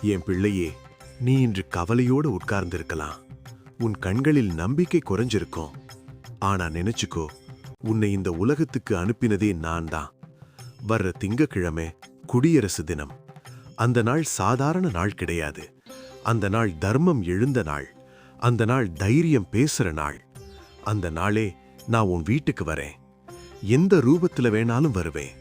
என் பிள்ளையே, நீ இன்று கவலையோடு உட்கார்ந்திருக்கலாம். உன் கண்களில் நம்பிக்கை குறைஞ்சிருக்கும். ஆனா நினைச்சுக்கோ, உன்னை இந்த உலகத்துக்கு அனுப்பினதே நான் தான். வர்ற திங்கக்கிழமை குடியரசு தினம். அந்த நாள் சாதாரண நாள் கிடையாது. அந்த நாள் தர்மம் எழுந்த நாள். அந்த நாள் தைரியம் பேசுற நாள். அந்த நாளே நான் உன் வீட்டுக்கு வரேன். எந்த ரூபத்துல வேணாலும் வருவேன்.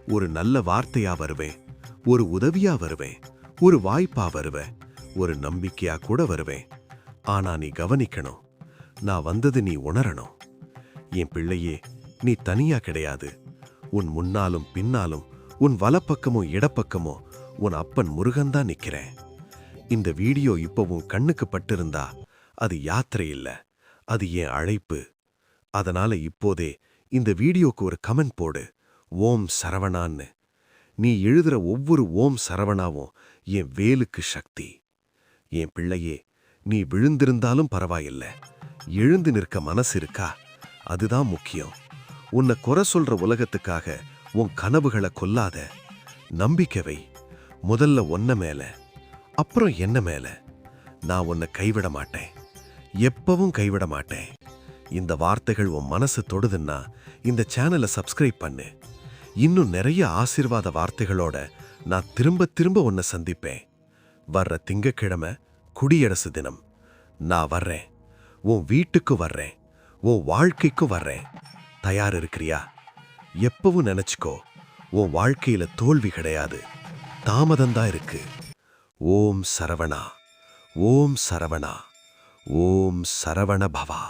ஒரு நல்ல வார்த்தையா வருவேன், ஒரு உதவியா வருவேன், ஒரு வாய்ப்பா வருவேன், ஒரு நம்பிக்கையா கூட வருவேன். ஆனா நீ கவனிக்கணும், நான் வந்தது நீ உணரணும். என் பிள்ளையே, நீ தனியா கிடையாது. உன் முன்னாலும் பின்னாலும், உன் வலப்பக்கமோ இடப்பக்கமோ உன் அப்பன் முருகன்தான் நிக்கிறேன். இந்த வீடியோ இப்போ உன் கண்ணுக்கு பட்டிருந்தா அது யாத்திரை இல்ல, அது என் அழைப்பு. அதனால இப்போதே இந்த வீடியோக்கு ஒரு கமெண்ட் போடு, ஓம் சரவணான்னு. நீ எழுதுற ஒவ்வொரு ஓம் சரவணாவும் என் வேலுக்கு சக்தி. என் பிள்ளையே, நீ விழுந்திருந்தாலும் பரவாயில்ல, எழுந்து நிற்க மனசு இருக்கா? அதுதான் முக்கியம். உன்னை குறை சொல்ற உலகத்துக்காக உன் கனவுகளை கொல்லாத. நம்பிக்கை வை. முதல்ல உன்ன மேல, அப்புறம் என்ன மேல. நான் உன்னை கைவிட மாட்டேன், எப்பவும் கைவிட மாட்டேன். இந்த வார்த்தைகள் உன் மனசு தொடுதுன்னா இந்த சேனலை சப்ஸ்கிரைப் பண்ணு. இன்னும் நிறைய ஆசீர்வாத வார்த்தைகளோட நான் திரும்ப திரும்ப உன்னை சந்திப்பேன். வர்ற திங்கக்கிழமை குடியரசு தினம். நான் வர்றேன், உன் வீட்டுக்கு வர்றேன், உன் வாழ்க்கைக்கு வர்றேன். தயார் இருக்கிறியா? எப்பவும் நினைச்சுக்கோ, உன் வாழ்க்கையில தோல்வி கிடையாது, தாமதம்தான் இருக்கு. ஓம் சரவணா, ஓம் சரவணா, ஓம் சரவண பவா.